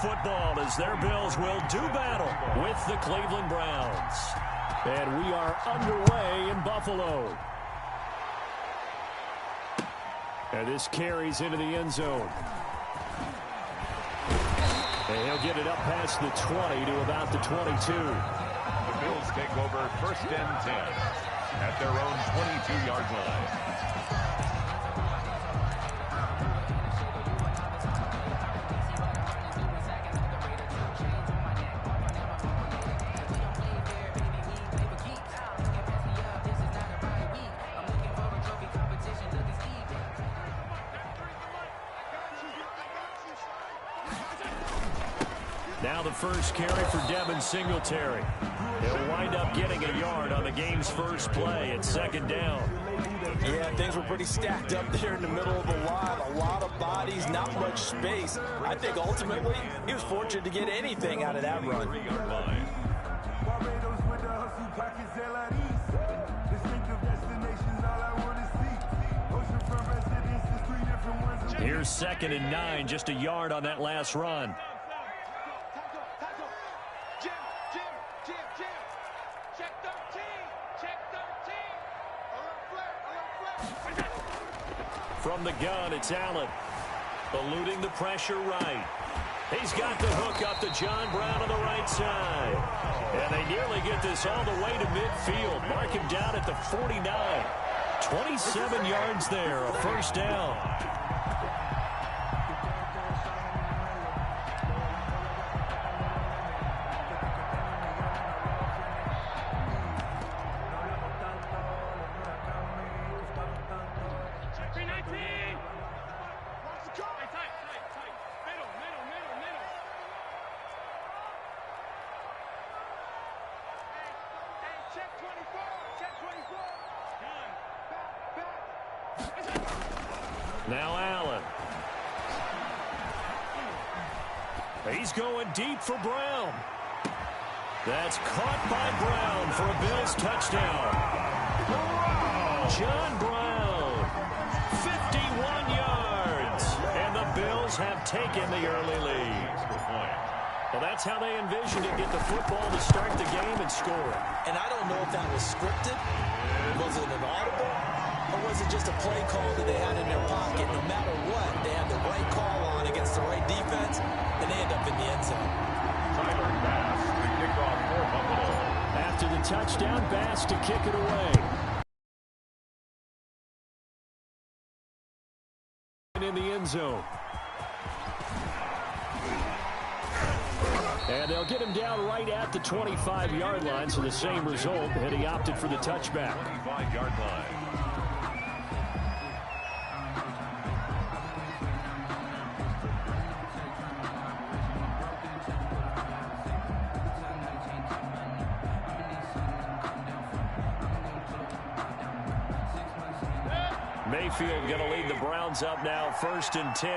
football as their Bills will do battle with the Cleveland Browns. And we are underway in Buffalo. And this carries into the end zone. And he'll get it up past the 20 to about the 22. The Bills take over 1st and 10 at their own 22-yard line. Now the first carry for Devin Singletary. He'll wind up getting a yard on the game's first play at 2nd down. Yeah, things were pretty stacked up there in the middle of the line. A lot of bodies, not much space. I think ultimately he was fortunate to get anything out of that run. Here's 2nd and 9, just a yard on that last run. From the gun, it's Allen. Eluding the pressure right. He's got the hook up to John Brown on the right side. And they nearly get this all the way to midfield. Mark him down at the 49. 27 yards there, a 1st down. Now Allen. He's going deep for Brown. That's caught by Brown for a Bills touchdown. John Brown, 51 yards. And the Bills have taken the early lead. Well, that's how they envisioned it. Get the football to start the game and score. And I don't know if that was scripted. Was it an audible? Or was it just a play call that they had in their pocket? No matter what, they had the right call on against the right defense, and they end up in the end zone. Tyler Bass to kick off for Buffalo. After the touchdown, Bass to kick it away. In the end zone. And they'll get him down right at the 25-yard line, so the same result, and he opted for the touchback. 25-yard line. Mayfield going to lead the Browns up now, 1st and 10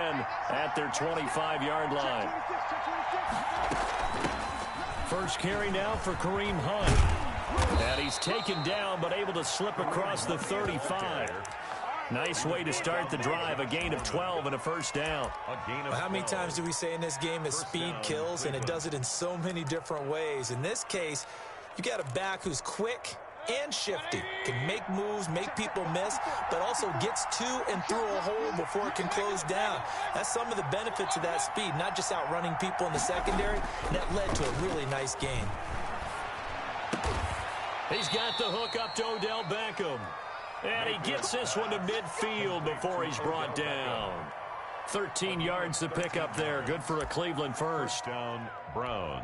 at their 25-yard line. First carry now for Kareem Hunt. And he's taken down, but able to slip across the 35. Nice way to start the drive, a gain of 12 and a 1st down. How many times do we say in this game that speed kills, and it does it in so many different ways? In this case, you got a back who's quick and shifty, can make moves, make people miss, but also gets to and through a hole before it can close down. That's some of the benefits of that speed, not just outrunning people in the secondary, and that led to a really nice game. He's got the hook up to Odell Beckham. And he gets this one to midfield before he's brought down. 13 yards to pick up there. Good for a Cleveland first. Down Browns.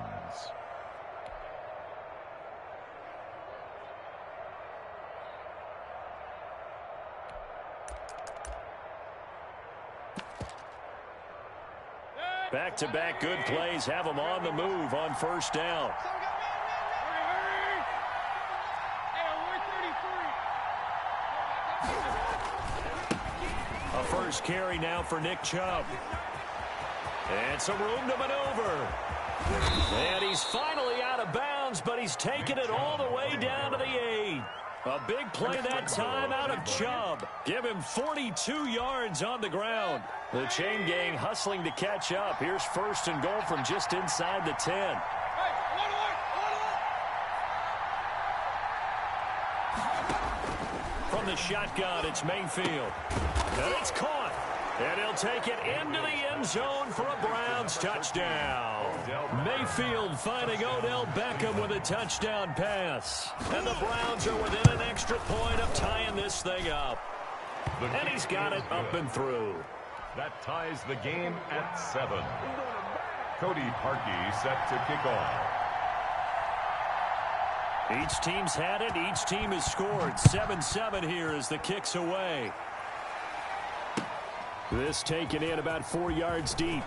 Back-to-back good plays have them on the move on 1st down. A first carry now for Nick Chubb. And some room to maneuver. And he's finally out of bounds, but he's taken it all the way down to the 8. A big play that time out of Chubb. Give him 42 yards on the ground. The chain gang hustling to catch up. Here's first and goal from just inside the 10. From the shotgun, it's Mayfield. And it's caught. And he'll take it into the end zone for a Browns touchdown. Mayfield finding Odell Beckham with a touchdown pass. And the Browns are within an extra point of tying this thing up. And he's got it up and through. That ties the game at 7. Cody Parkey set to kick off. Each team's had it. Each team has scored. 7-7 here as the kick's away. This taken in about 4 yards deep.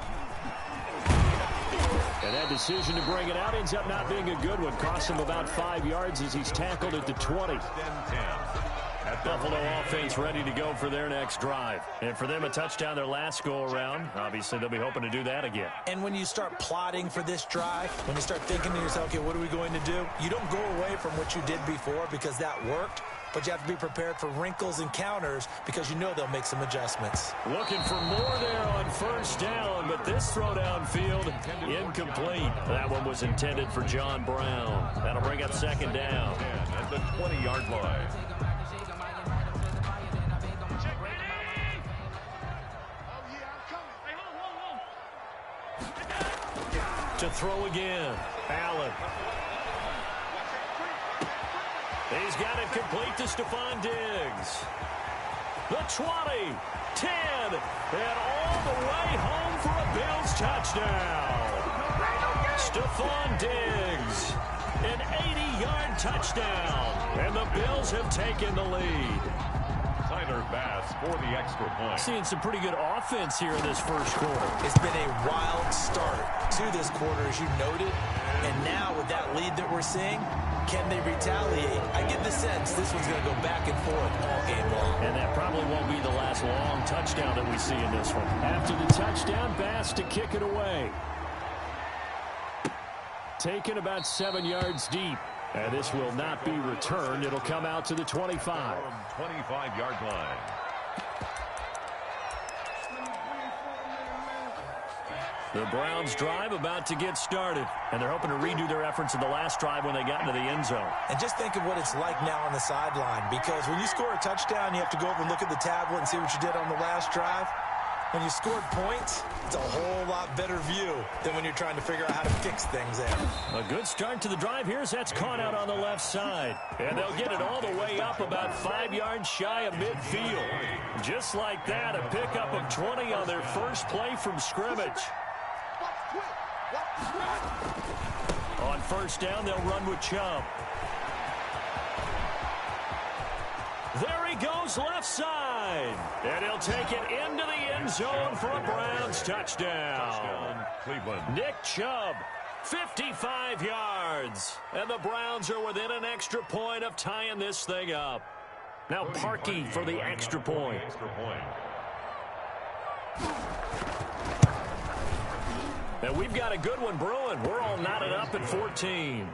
And that decision to bring it out ends up not being a good one. Cost him about 5 yards as he's tackled at the 20. Buffalo offense ready to go for their next drive. And for them, a touchdown their last go-around. Obviously, they'll be hoping to do that again. And when you start plotting for this drive, when you start thinking to yourself, okay, what are we going to do? You don't go away from what you did before because that worked. But you have to be prepared for wrinkles and counters because you know they'll make some adjustments. Looking for more there on first down, but this throw downfield incomplete. That one was intended for John Brown. That'll bring up second down. At the 20-yard line. To throw again, Allen. He's got it complete to Stephon Diggs. The 20, 10, and all the way home for a Bills touchdown. Stephon Diggs, an 80-yard touchdown, and the Bills have taken the lead. Tyler Bass for the extra point. Seeing some pretty good offense here in this first quarter. It's been a wild start to this quarter, as you noted. And now with that lead that we're seeing, can they retaliate? I get the sense this one's going to go back and forth all game long. And that probably won't be the last long touchdown that we see in this one. After the touchdown, Bass to kick it away. Taken about 7 yards deep. And this will not be returned. It'll come out to the 25. 25-yard line. The Browns drive about to get started. And they're hoping to redo their efforts in the last drive when they got into the end zone. And just think of what it's like now on the sideline. Because when you score a touchdown, you have to go over and look at the tablet and see what you did on the last drive. When you scored points, it's a whole lot better view than when you're trying to figure out how to fix things there. A good start to the drive. Here's that's caught out on the left side. And they'll get it all the way up about 5 yards shy of midfield. Just like that, a pickup of 20 on their first play from scrimmage. On first down, they'll run with Chubb. There he goes left side. And he'll take it into the end zone for a Browns touchdown. Cleveland. Nick Chubb, 55 yards. And the Browns are within an extra point of tying this thing up. Now Parkey for the extra point. And we've got a good one brewing. We're all knotted up at 14.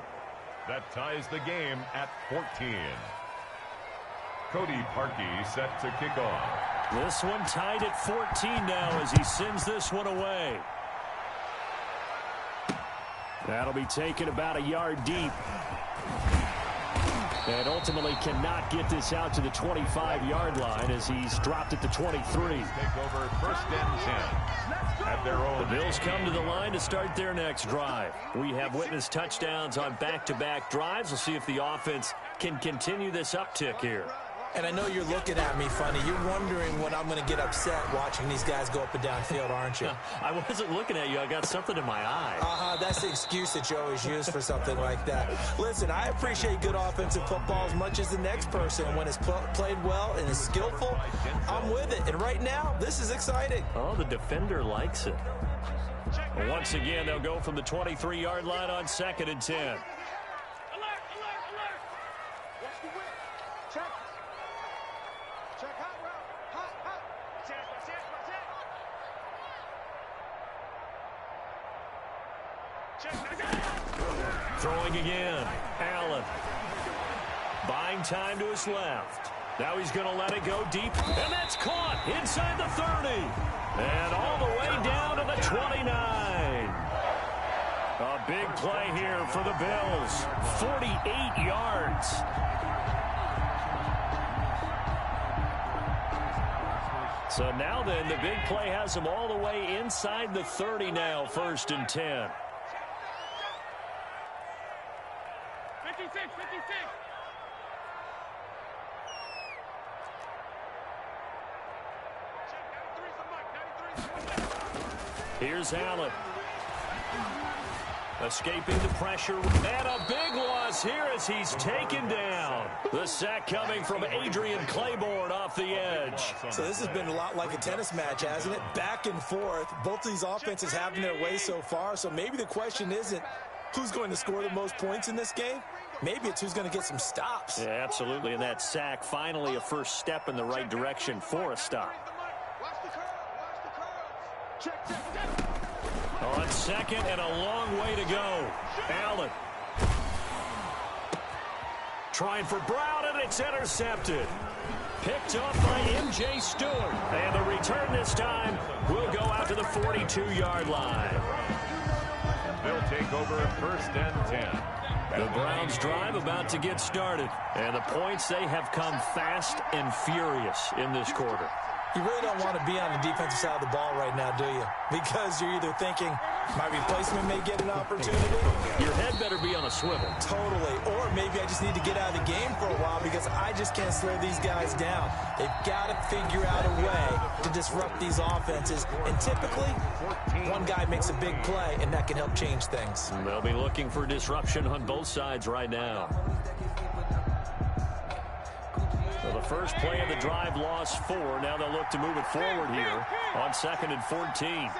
That ties the game at 14. Cody Parkey set to kick off. This one tied at 14 now as he sends this one away. That'll be taken about a yard deep. And ultimately cannot get this out to the 25-yard line as he's dropped at the 23. Take over first and 10 at their own. The Bills come to the line to start their next drive. We have witnessed touchdowns on back-to-back drives. We'll see if the offense can continue this uptick here. And I know you're looking at me funny. You're wondering when I'm going to get upset watching these guys go up and down field, aren't you? I wasn't looking at you. I got something in my eye. That's the excuse that you always use for something like that. Listen, I appreciate good offensive football as much as the next person. And when it's played well and is skillful, I'm with it. And right now, this is exciting. Oh, the defender likes it. Once again, they'll go from the 23-yard line on 2nd and 10. Throwing again, Allen. Buying time to his left. Now he's going to let it go deep, and that's caught inside the 30. And all the way down to the 29. A big play here for the Bills. 48 yards. So now then, the big play has them all the way inside the 30 now, 1st and 10. 56. Here's Allen. Escaping the pressure, and a big loss here as he's taken down. The sack coming from Adrian Claiborne off the edge. So this has been a lot like a tennis match, hasn't it? Back and forth. Both of these offenses having their way so far. So maybe the question isn't who's going to score the most points in this game. Maybe it's who's going to get some stops. Yeah, absolutely. And that sack, finally a first step in the right direction for a stop. On second and a long way to go. Allen. Trying for Brown, and it's intercepted. Picked up by M.J. Stewart. And the return this time will go out to the 42-yard line. They'll take over 1st and 10. The Browns drive about to get started. And the points, they have come fast and furious in this quarter. You really don't want to be on the defensive side of the ball right now, do you? Because you're either thinking, my replacement may get an opportunity. Your head better be on a swivel. Totally. Or maybe I just need to get out of the game for a while because I just can't slow these guys down. They've got to figure out a way to disrupt these offenses. And typically, one guy makes a big play, and that can help change things. They'll be looking for disruption on both sides right now. So the first play of the drive lost 4. Now they'll look to move it forward here on 2nd and 14.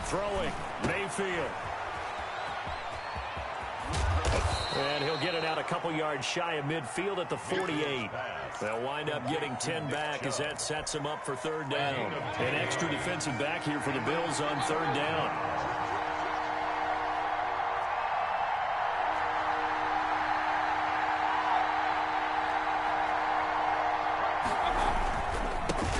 Throwing, Mayfield. And he'll get it out a couple yards shy of midfield at the 48. They'll wind up getting 10 back as that sets them up for 3rd down. An extra defensive back here for the Bills on 3rd down.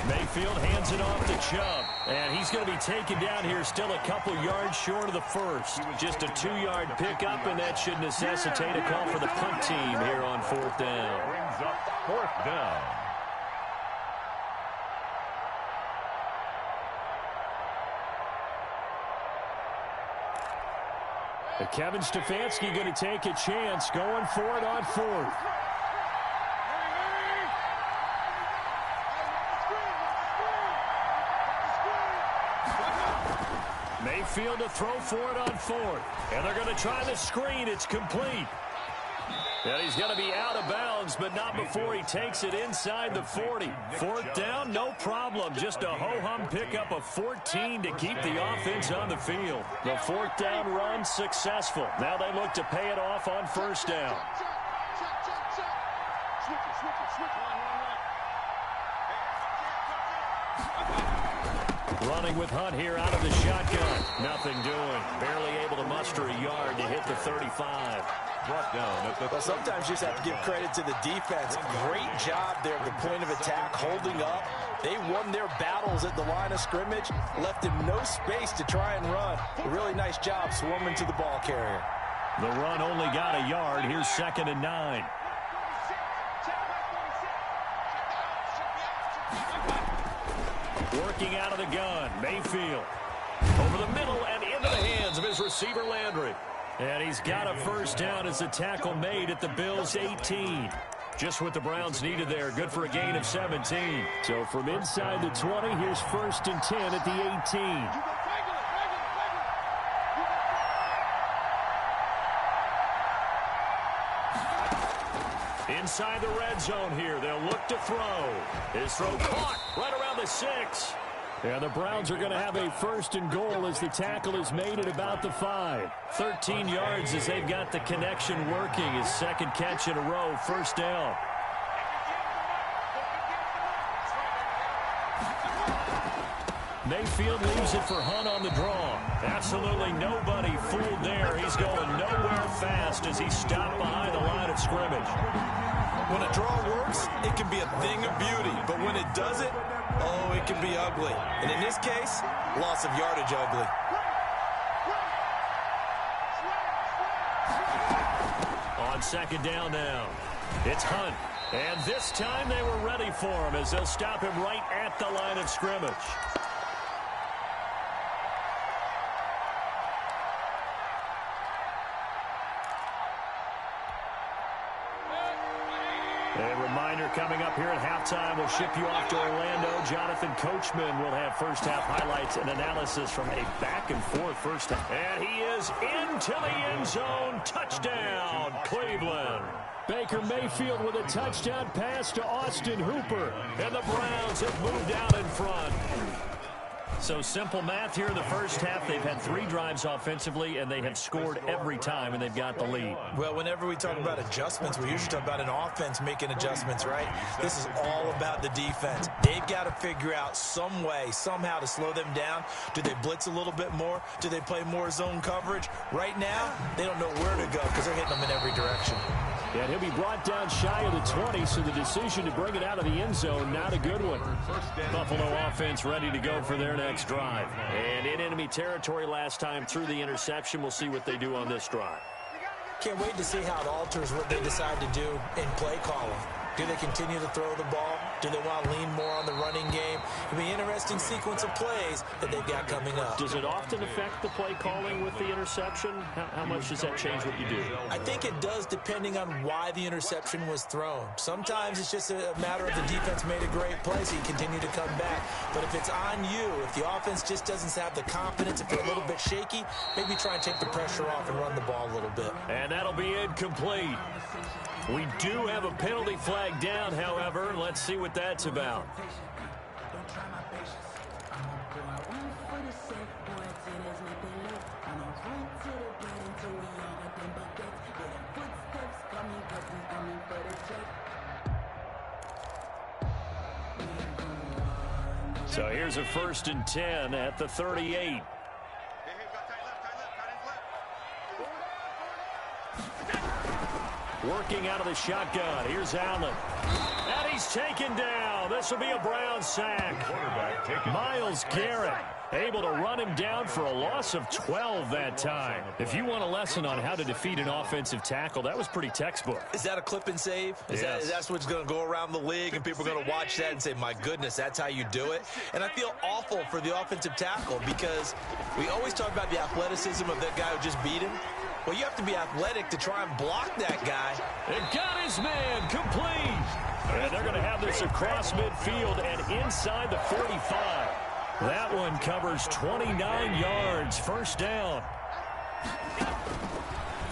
Mayfield hands it off to Chubb. And he's going to be taken down here still a couple yards short of the first. Just a 2-yard pickup, and that should necessitate a call for the punt team here on 4th down. Brings up 4th down. Kevin Stefanski going to take a chance going for it on 4th. Mayfield to throw for it on 4th. And they're going to try the screen. It's complete. And he's going to be out of bounds, but not before he takes it inside the 40. 4th down, no problem. Just a ho-hum pickup of 14 to keep the offense on the field. The 4th down run successful. Now they look to pay it off on 1st down. Running with Hunt here out of the shotgun. Nothing doing. Barely able to muster a yard to hit the 35. Brought down at the Well, sometimes you just have to give credit to the defense. Great job there at the point of attack, holding up. They won their battles at the line of scrimmage, left him no space to try and run. A really nice job swarming to the ball carrier. The run only got a yard. Here's 2nd and 9. Working out of the gun, Mayfield. Over the middle and into the hands of his receiver, Landry. And he's got a 1st down as the tackle made at the Bills' 18. Just what the Browns needed there. Good for a gain of 17. So from inside the 20, here's 1st and 10 at the 18. Inside the red zone here. They'll look to throw. His throw caught right around the 6. And the Browns are going to have a 1st and goal as the tackle is made at about the 5. 13 yards as they've got the connection working. His 2nd catch in a row, 1st down. Mayfield leaves it for Hunt on the draw. Absolutely nobody fooled there. He's going nowhere fast as he's stopped behind the line of scrimmage. When a draw works, it can be a thing of beauty. But when it doesn't, oh, it can be ugly. And in this case, loss of yardage ugly. On 2nd down now, it's Hunt. And this time they were ready for him as they'll stop him right at the line of scrimmage. A reminder coming up here at halftime, we'll ship you off to Orlando. Jonathan Coachman will have first-half highlights and analysis from a back-and-forth first half. And he is into the end zone. Touchdown, Cleveland. Baker Mayfield with a touchdown pass to Austin Hooper. And the Browns have moved out in front. So simple math here in the first half. They've had 3 drives offensively, and they have scored every time, and they've got the lead. Well, whenever we talk about adjustments, we usually talk about an offense making adjustments, right? This is all about the defense. They've got to figure out some way, somehow to slow them down. Do they blitz a little bit more? Do they play more zone coverage? Right now, they don't know where to go because they're hitting them in every direction. And he'll be brought down shy of the 20, so the decision to bring it out of the end zone, not a good one. Buffalo offense ready to go for their next drive. And in enemy territory last time through the interception. We'll see what they do on this drive. Can't wait to see how it alters what they decide to do in play calling. Do they continue to throw the ball? Do they want to lean more on the running game? It'll be an interesting sequence of plays that they've got coming up. Does it often affect the play calling with the interception? How much does that change what you do? I think it does depending on why the interception was thrown. Sometimes it's just a matter of the defense made a great play, so you continue to come back. But if it's on you, if the offense just doesn't have the confidence, if they're a little bit shaky, maybe try and take the pressure off and run the ball a little bit. And that'll be incomplete. We do have a penalty flag down, however. Let's see what that's about. So here's a 1st and 10 at the 38. Working out of the shotgun. Here's Allen. And he's taken down. This will be a Brown sack. Myles Garrett able to run him down for a loss of 12 that time. If you want a lesson on how to defeat an offensive tackle, that was pretty textbook. Is that a clip and save? Yes. That's what's going to go around the league, and people are going to watch that and say, my goodness, that's how you do it? And I feel awful for the offensive tackle because we always talk about the athleticism of that guy who just beat him. Well, you have to be athletic to try and block that guy. And got his man complete. And they're going to have this across midfield and inside the 45. That one covers 29 yards. 1st down.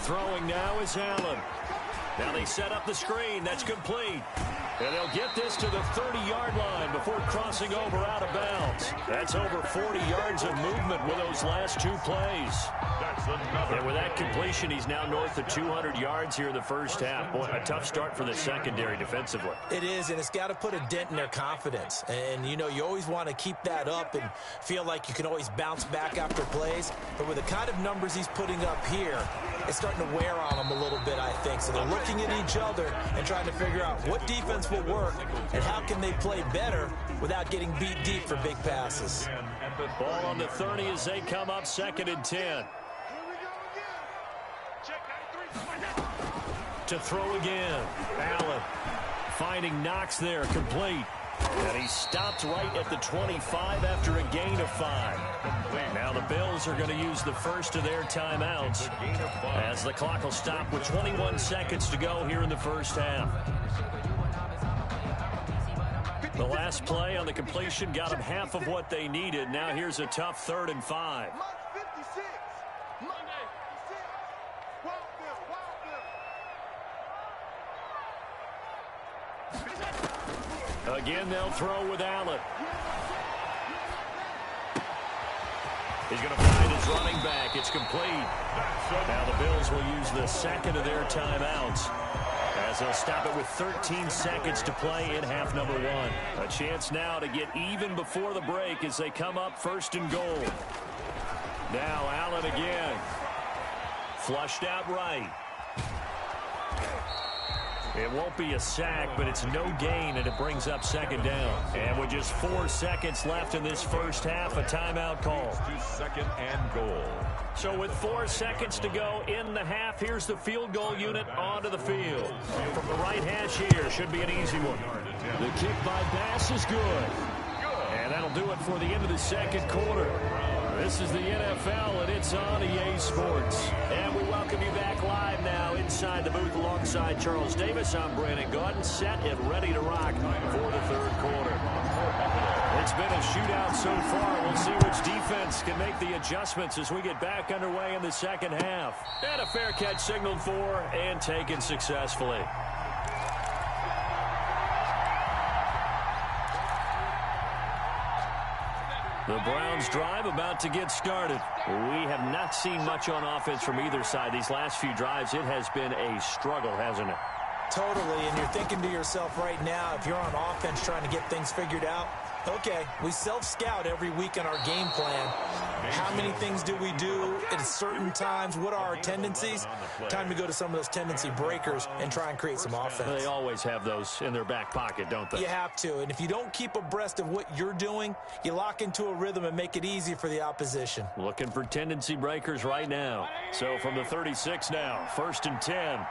Throwing now is Allen. Now they set up the screen. That's complete. And they'll get this to the 30-yard line before crossing over out of bounds. That's over 40 yards of movement with those last 2 plays. And with that completion, he's now north of 200 yards here in the first half. Boy, a tough start for the secondary defensively. It is, and it's got to put a dent in their confidence. And, you know, you always want to keep that up and feel like you can always bounce back after plays. But with the kind of numbers he's putting up here, it's starting to wear on them a little bit, I think. So they're looking at each other and trying to figure out what defense will work and how can they play better without getting beat deep for big passes. Ball on the 30 as they come up 2nd and 10. To throw again. Allen finding Knox there, complete. And he stopped right at the 25 after a gain of 5. Now the Bills are going to use the first of their timeouts as the clock will stop with 21 seconds to go here in the first half. The last play on the completion got them half of what they needed. Now here's a tough 3rd and 5. Again, they'll throw with Allen. He's going to find his running back. It's complete. Now the Bills will use the second of their timeouts as they'll stop it with 13 seconds to play in half number one. A chance now to get even before the break as they come up first and goal. Now Allen again. Flushed out right. It won't be a sack, but it's no gain, and it brings up second down. And with just 4 seconds left in this first half, a timeout call. Second and goal. So with 4 seconds to go in the half, here's the field goal unit onto the field. From the right hash here, should be an easy one. The kick by Bass is good. And that'll do it for the end of the second quarter. This is the NFL, and it's on EA Sports. And we welcome you back live now inside the booth alongside Charles Davis. I'm Brandon Gaudin, set and ready to rock for the third quarter. It's been a shootout so far. We'll see which defense can make the adjustments as we get back underway in the second half. And a fair catch signaled for and taken successfully. The Browns drive about to get started. We have not seen much on offense from either side. These last few drives, it has been a struggle, hasn't it? Totally, and you're thinking to yourself right now, if you're on offense trying to get things figured out, okay, we self-scout every week on our game plan. How many things do we do at certain times? What are our tendencies? Time to go to some of those tendency breakers and try and create some offense. They always have those in their back pocket, don't they? You have to, and if you don't keep abreast of what you're doing, you lock into a rhythm and make it easy for the opposition. Looking for tendency breakers right now. So from the 36 now, first and 10.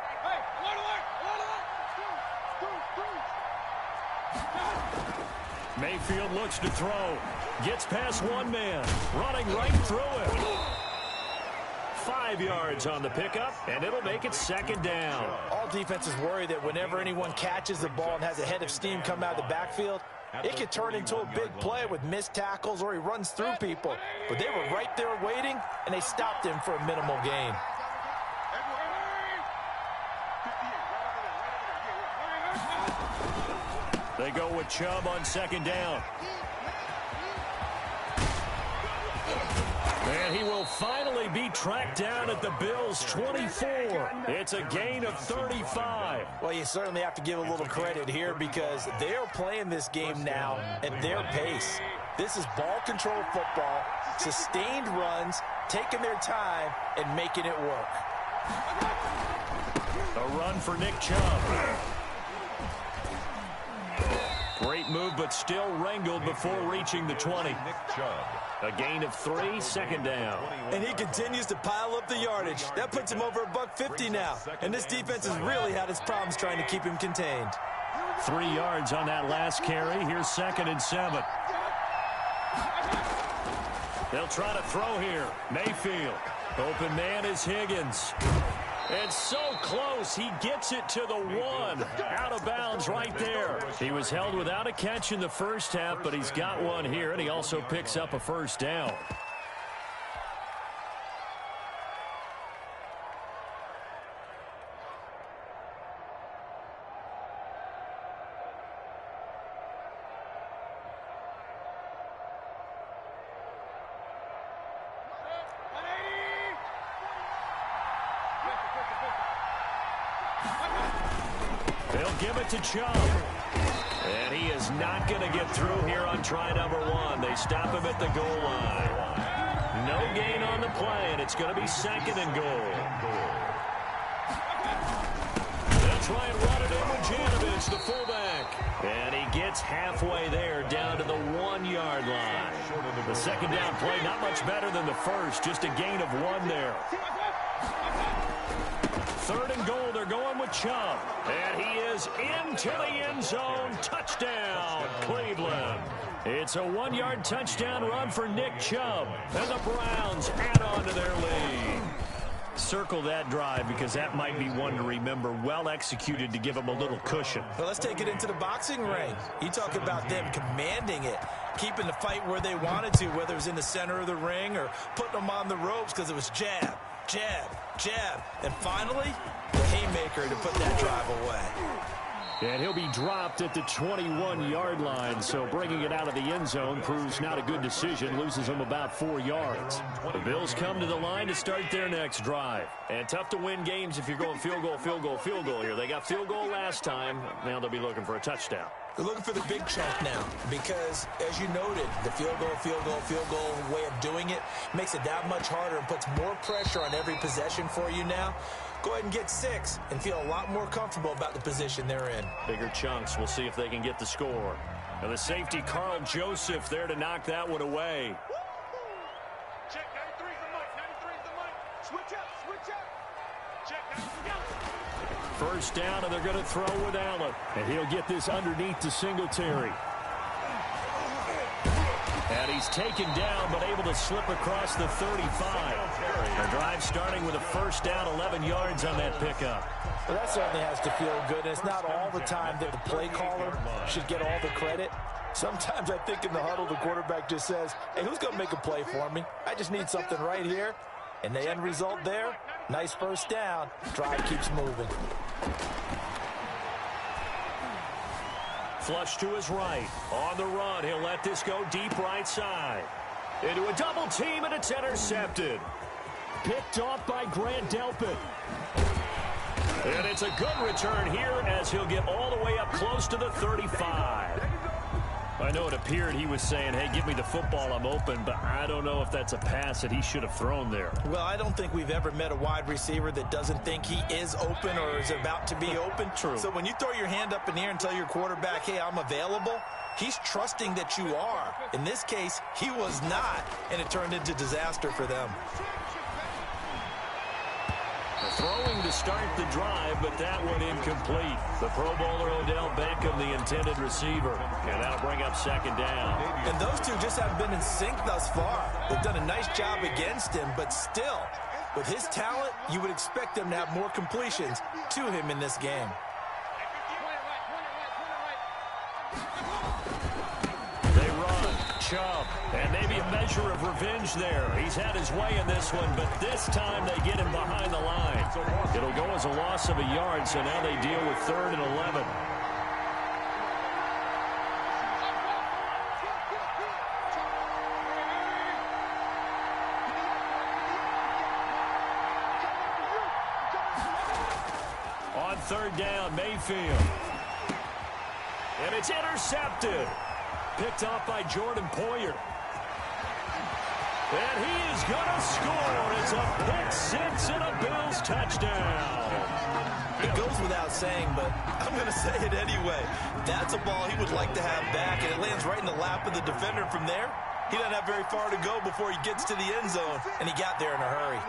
Mayfield looks to throw. Gets past one man. Running right through him. 5 yards on the pickup, and it'll make it second down. All defenses worry that whenever anyone catches the ball and has a head of steam come out of the backfield, it could turn into a big play with missed tackles or he runs through people. But they were right there waiting, and they stopped him for a minimal gain. They go with Chubb on second down. And he will finally be tracked down at the Bills' 24. It's a gain of 35. Well, you certainly have to give a little credit here because they are playing this game now at their pace. This is ball control football, sustained runs, taking their time, and making it work. A run for Nick Chubb. Great move, but still wrangled before reaching the 20. Nick Chubb. A gain of 3, second down. And he continues to pile up the yardage. That puts him over $150 now. And this defense has really had its problems trying to keep him contained. 3 yards on that last carry. Here's second and 7. They'll try to throw here. Mayfield. Open man is Higgins. And so close, he gets it to the 1. Out of bounds right there. He was held without a catch in the first half, but he's got one here, and he also picks up a first down. They'll give it to Chubb. And he is not going to get through here on try number 1. They stop him at the goal line. No gain on the play, and it's going to be second and goal. They'll try and run it in with Janovich, the fullback. And he gets halfway there, down to the 1-yard line. The second down play, not much better than the first, just a gain of 1 there. Third and goal, they're going with Chubb. And he is into the end zone. Touchdown, Cleveland. It's a 1-yard touchdown run for Nick Chubb. And the Browns add on to their lead. Circle that drive because that might be one to remember. Well executed to give them a little cushion. Well, let's take it into the boxing ring. You talk about them commanding it, keeping the fight where they wanted to, whether it was in the center of the ring or putting them on the ropes because it was jab, jab, jab. And finally, the haymaker to put that drive away. And he'll be dropped at the 21-yard line, so bringing it out of the end zone proves not a good decision, loses them about 4 yards. The Bills come to the line to start their next drive. And tough to win games if you're going field goal, field goal, field goal here. They got field goal last time. Now they'll be looking for a touchdown. They're looking for the big chunk now because, as you noted, the field goal way of doing it makes it that much harder and puts more pressure on every possession for you now. Go ahead and get 6 and feel a lot more comfortable about the position they're in. Bigger chunks. We'll see if they can get the score. And the safety, Carl Joseph, there to knock that one away. Check, 93's the mic, 93's the mic. Switch up. Check, 93. First down, and they're going to throw with Allen. And he'll get this underneath to Singletary. And he's taken down, but able to slip across the 35. The drive starting with a first down, 11 yards on that pickup. Well, that certainly has to feel good. It's not all the time that the play caller should get all the credit. Sometimes I think in the huddle, the quarterback just says, hey, who's going to make a play for me? I just need something right here. And the end result there, nice first down. Drive keeps moving. Flush to his right. On the run, he'll let this go deep right side. Into a double team, and it's intercepted. Picked off by Grant Delpit. And it's a good return here as he'll get all the way up close to the 35. I know it appeared he was saying, hey, give me the football, I'm open, but I don't know if that's a pass that he should have thrown there. Well, I don't think we've ever met a wide receiver that doesn't think he is open or is about to be open. True. So when you throw your hand up in the air and tell your quarterback, hey, I'm available, he's trusting that you are. In this case, he was not, and it turned into disaster for them. Throwing to start the drive, but that one incomplete. The Pro Bowler Odell Beckham, the intended receiver. And that'll bring up second down. And those two just haven't been in sync thus far. They've done a nice job against him, but still, with his talent, you would expect them to have more completions to him in this game. They run. Chubb. And maybe a measure of revenge there. He's had his way in this one, but this time they get him behind the line. It'll go as a loss of a yard, so now they deal with 3rd and 11. On 3rd down, Mayfield. And it's intercepted. Picked off by Jordan Poyer. And he is going to score. It's a pick 6 and a Bills touchdown. It goes without saying, but I'm going to say it anyway. That's a ball he would like to have back, and it lands right in the lap of the defender from there. He doesn't have very far to go before he gets to the end zone, and he got there in a hurry.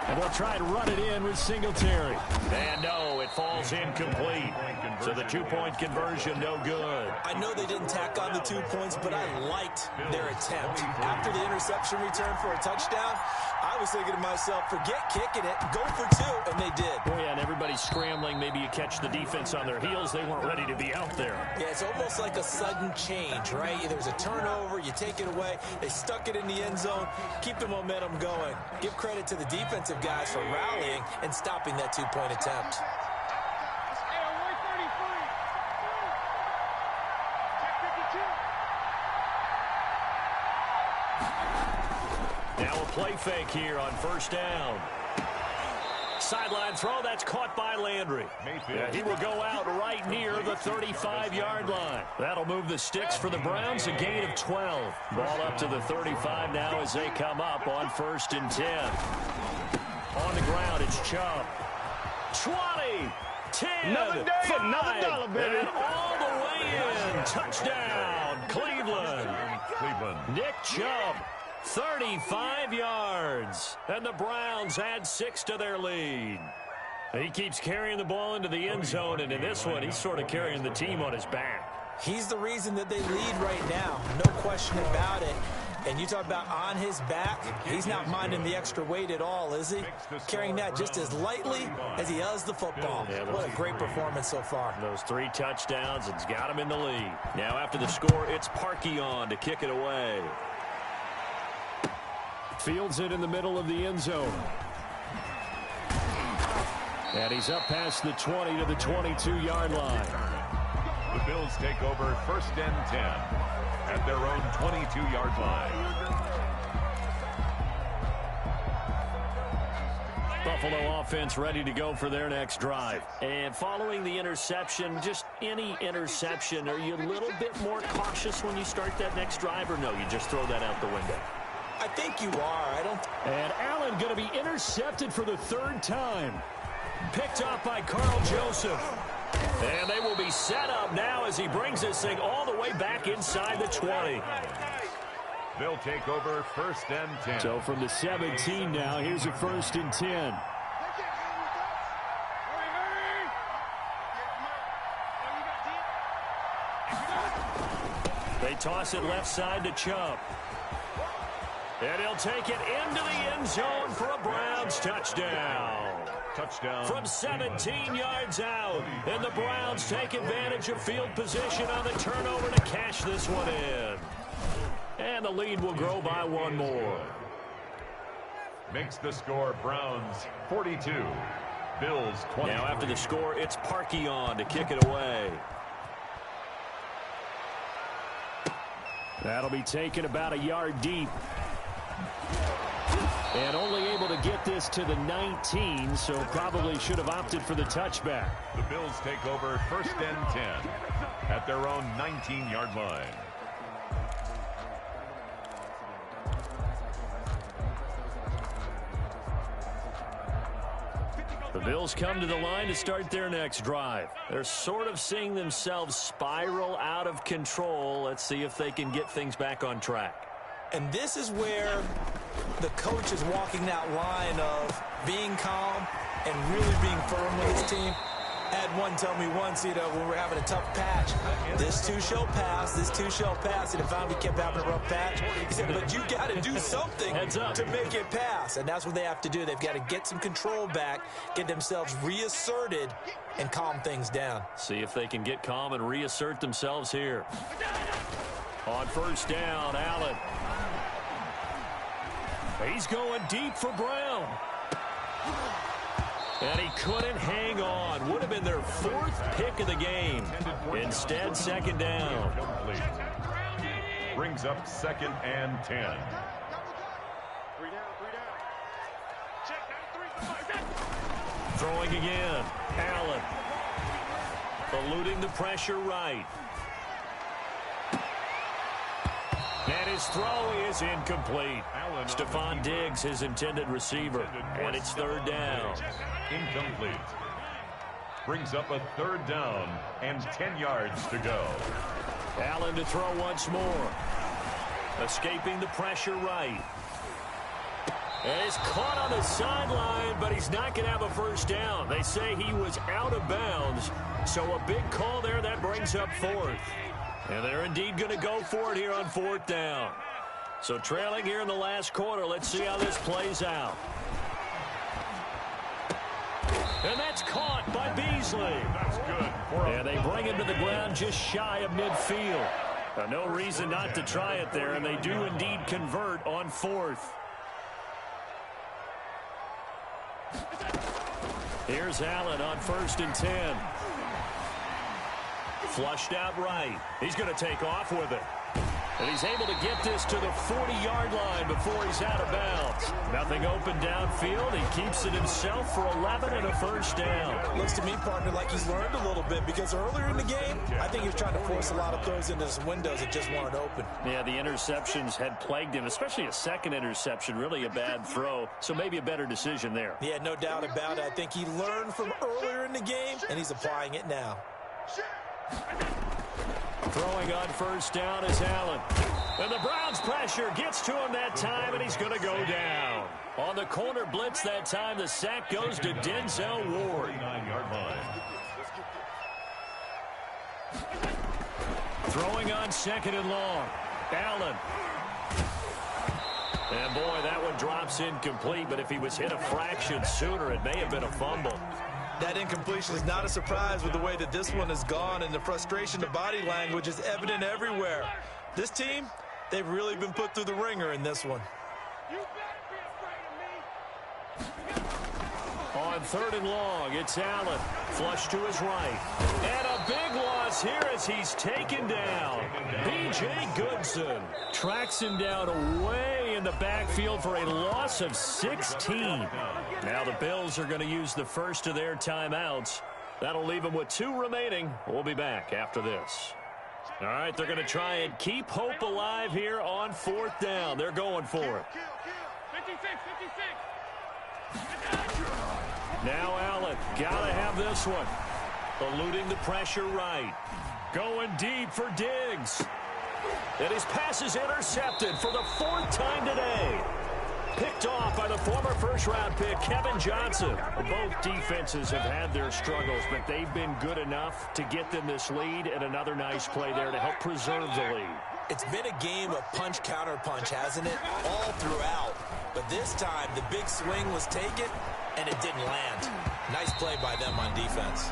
And they'll try to run it in with Singletary. And no, it falls incomplete. So the 2-point conversion, no good. I know they didn't tack on the 2 points, but I liked their attempt. After the interception return for a touchdown, I was thinking to myself, forget kicking it, go for 2, and they did. Oh, yeah, and everybody's scrambling. Maybe you catch the defense on their heels. They weren't ready to be out there. Yeah, it's almost like a sudden change, right? There's a turnover, you take it away, they stuck it in the end zone, keep the momentum going. Give credit to the defensive guys for rallying and stopping that 2-point attempt. Now a play fake here on 1st down. Sideline throw, that's caught by Landry. Yeah, he will go out right near the 35-yard line. That'll move the sticks for the Browns, a gain of 12. Ball up to the 35 now as they come up on 1st and 10. On the ground, it's Chubb. 20, 10, another day, 5, another dollar, baby. And all the way in. Touchdown, Cleveland. Nick Chubb. 35 yards, and the Browns add 6 to their lead. He keeps carrying the ball into the end zone, and in this one, he's sort of carrying the team on his back. He's the reason that they lead right now, no question about it. And you talk about on his back, he's not minding the extra weight at all, is he? Carrying that just as lightly as he does the football. Yeah, what a great performance so far. Those 3 touchdowns, it's got him in the lead. Now after the score, it's Parkey on to kick it away. Fields it in the middle of the end zone. And he's up past the 20 to the 22-yard line. The Bills take over 1st and 10 at their own 22-yard line. Buffalo offense ready to go for their next drive. And following the interception, just any interception, are you a little bit more cautious when you start that next drive, or no, you just throw that out the window? I think you are. And Allen going to be intercepted for the 3rd time. Picked off by Carl Joseph. And they will be set up now as he brings this thing all the way back inside the 20. They'll take over 1st and 10. So from the 17 now, here's a 1st and 10. They toss it left side to Chubb. And he'll take it into the end zone for a Browns touchdown. Touchdown. From 17 yards out. And the Browns take advantage of field position on the turnover to cash this one in. And the lead will grow by 1 more. Makes the score Browns 42. Bills 20. Now after the score, it's Parkey on to kick it away. That'll be taken about a yard deep. And only able to get this to the 19, so probably should have opted for the touchback. The Bills take over 1st and 10 at their own 19-yard line. The Bills come to the line to start their next drive. They're sort of seeing themselves spiral out of control. Let's see if they can get things back on track. And this is where the coach is walking that line of being calm and really being firm with his team. I had one tell me once, when we're having a tough patch, this too shall pass, this too shall pass. And if we kept having a rough patch, he said, but you got to do something to make it pass. And that's what they have to do. They've got to get some control back, get themselves reasserted, and calm things down. See if they can get calm and reassert themselves here. On 1st down, Allen. He's going deep for Brown. And he couldn't hang on. Would have been their 4th pick of the game. Instead, 2nd down. Brings up 2nd and 10. Throwing again. Allen. Eluding the pressure right. And his throw is incomplete. Stephon Diggs, his intended receiver. And it's 3rd down. Incomplete. Brings up a 3rd down and 10 yards to go. Allen to throw once more. Escaping the pressure right. And he's caught on the sideline, but he's not going to have a 1st down. They say he was out of bounds. So a big call there that brings up 4th. And they're indeed going to go for it here on 4th down. So trailing here in the last quarter. Let's see how this plays out. And that's caught by Beasley. That's good. And they bring him to the ground just shy of midfield. No reason not to try it there, and they do indeed convert on 4th. Here's Allen on 1st and 10. Flushed out right. He's going to take off with it. And he's able to get this to the 40-yard line before he's out of bounds. Nothing open downfield. He keeps it himself for 11 and a 1st down. Looks to me, partner, like he's learned a little bit, because earlier in the game, I think he was trying to force a lot of throws into some windows that just weren't open. Yeah, the interceptions had plagued him, especially a 2nd interception, really a bad throw. So maybe a better decision there. Yeah, no doubt about it. I think he learned from earlier in the game, and he's applying it now. Throwing on 1st down is Allen. And the Browns pressure gets to him that time, and he's going to go down. On the corner blitz that time, the sack goes to Denzel Ward. 9-yard line. Throwing on 2nd and long. Allen. And boy, that one drops incomplete, but if he was hit a fraction sooner, it may have been a fumble. That incompletion is not a surprise with the way that this one has gone, and the frustration, the body language is evident everywhere. This team, they've really been put through the ringer in this one. On on 3rd and long, it's Allen. Flush to his right. And a big loss here as he's taken down. B.J. Goodson tracks him down away in the backfield for a loss of 16. Now the Bills are going to use the first of their timeouts. That'll leave them with 2 remaining. We'll be back after this. All right, they're going to try and keep hope alive here on 4th down. They're going for it. 56. Now Allen, gotta have this one. Eluding the pressure right. Going deep for Diggs. And his pass is intercepted for the 4th time today. Picked off by the former first-round pick, Kevin Johnson. Both defenses have had their struggles, but they've been good enough to get them this lead, and another nice play there to help preserve the lead. It's been a game of punch-counter-punch, hasn't it? All throughout. But this time, the big swing was taken, and it didn't land. Nice play by them on defense.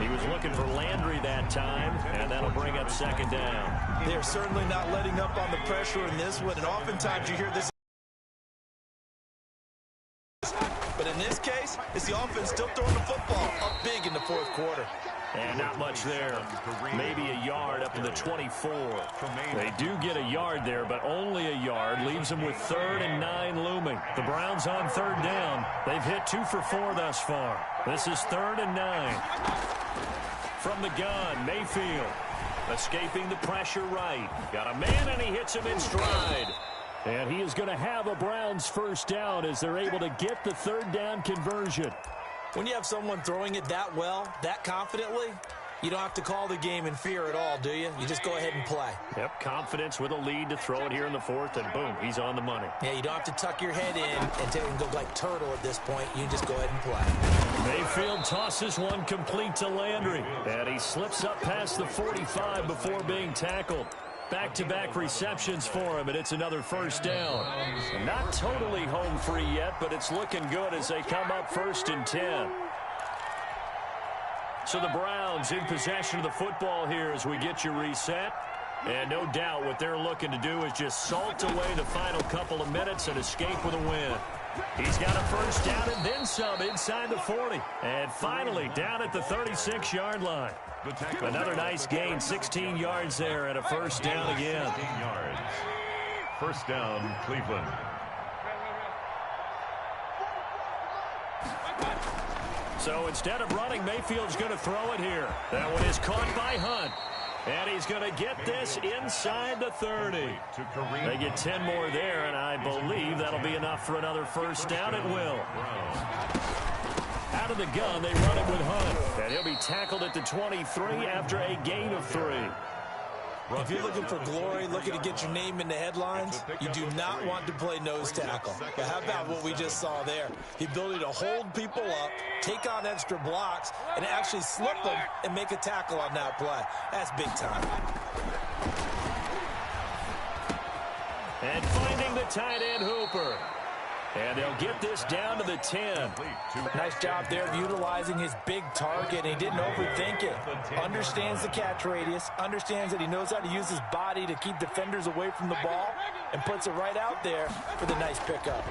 He was looking for Landry that time, and that'll bring up 2nd down. They're certainly not letting up on the pressure in this one, and oftentimes you hear this. But in this case, it's the offense still throwing the football up big in the 4th quarter. And not much there. Maybe a yard up to the 24. They do get a yard there, but only a yard. Leaves them with 3rd and 9 looming. The Browns on 3rd down. They've hit 2 for 4 thus far. This is 3rd and 9. From the gun, Mayfield. Escaping the pressure right. Got a man, and he hits him in stride. And he is going to have a Browns 1st down as they're able to get the 3rd down conversion. When you have someone throwing it that well, that confidently, you don't have to call the game in fear at all, do you? You just go ahead and play. Yep, confidence with a lead to throw it here in the 4th, and boom, he's on the money. Yeah, you don't have to tuck your head in and go like turtle at this point. You just go ahead and play. Mayfield tosses one complete to Landry, and he slips up past the 45 before being tackled. Back-to-back receptions for him, and it's another 1st down. Not totally home free yet, but it's looking good as they come up 1st and 10. So the Browns in possession of the football here as we get you reset. And no doubt what they're looking to do is just salt away the final couple of minutes and escape with a win. He's got a 1st down and then some inside the 40. And finally down at the 36-yard line. Another nice gain, 16 yards there and a 1st down again. 16 yards. 1st down, Cleveland. So instead of running, Mayfield's going to throw it here. That one is caught by Hunt. And he's going to get this inside the 30. They get 10 more there, and I believe that'll be enough for another 1st down. It will. Out of the gun, they run it with Hunt. And he'll be tackled at the 23 after a gain of 3. If you're looking for glory, looking to get your name in the headlines, you do not want to play nose tackle. But how about what we just saw there? The ability to hold people up, take on extra blocks, and actually slip them and make a tackle on that play. That's big time. And finding the tight end, Hooper. And they'll get this down to the 10. Nice job there of utilizing his big target. He didn't overthink it. Understands the catch radius. Understands that he knows how to use his body to keep defenders away from the ball. And puts it right out there for the nice pickup.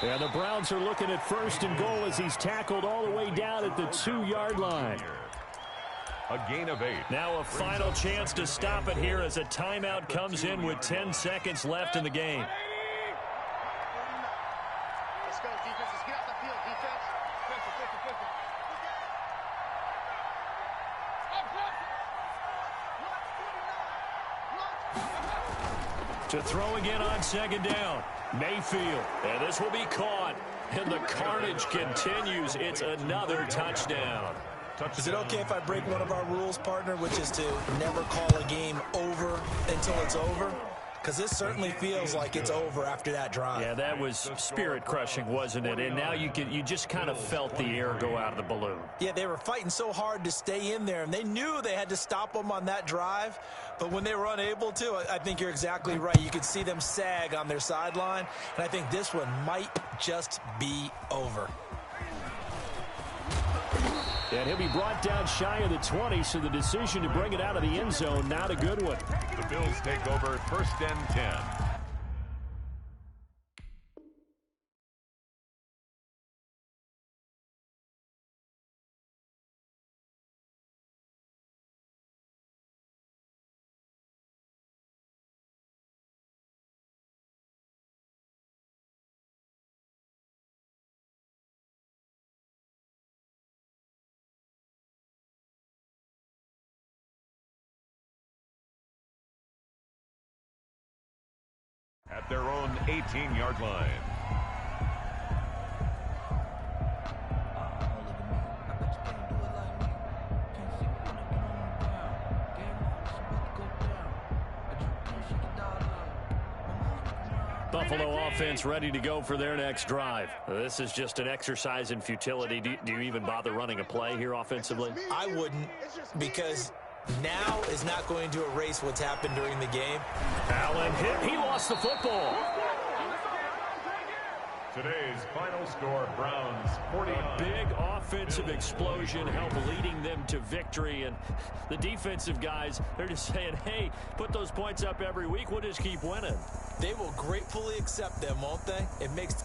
And the Browns are looking at 1st and goal as he's tackled all the way down at the 2-yard line. A gain of 8. Now a final chance to stop it here as a timeout comes in with 10 seconds left in the game. Let's go, defense. Let's get out the field, defense. To throw again on 2nd down. Mayfield. And this will be caught. And the carnage continues. It's another touchdown. Is it okay if I break one of our rules, partner, which is to never call a game over until it's over? Because this certainly feels like it's over after that drive. Yeah, that was spirit-crushing, wasn't it? And now you just kind of felt the air go out of the balloon. Yeah, they were fighting so hard to stay in there, and they knew they had to stop them on that drive. But when they were unable to, I think you're exactly right. You could see them sag on their sideline, and I think this one might just be over. And he'll be brought down shy of the 20, so the decision to bring it out of the end zone, not a good one. The Bills take over 1st and 10. at their own 18-yard line. Buffalo offense ready to go for their next drive. This is just an exercise in futility. Do you even bother running a play here offensively? I wouldn't, because now is not going to erase what's happened during the game. Allen hit. He lost the football. Today's final score, Browns 49. Big offensive explosion helped leading them to victory. And the defensive guys, they're just saying, hey, put those points up every week. We'll just keep winning. They will gratefully accept them, won't they? It makes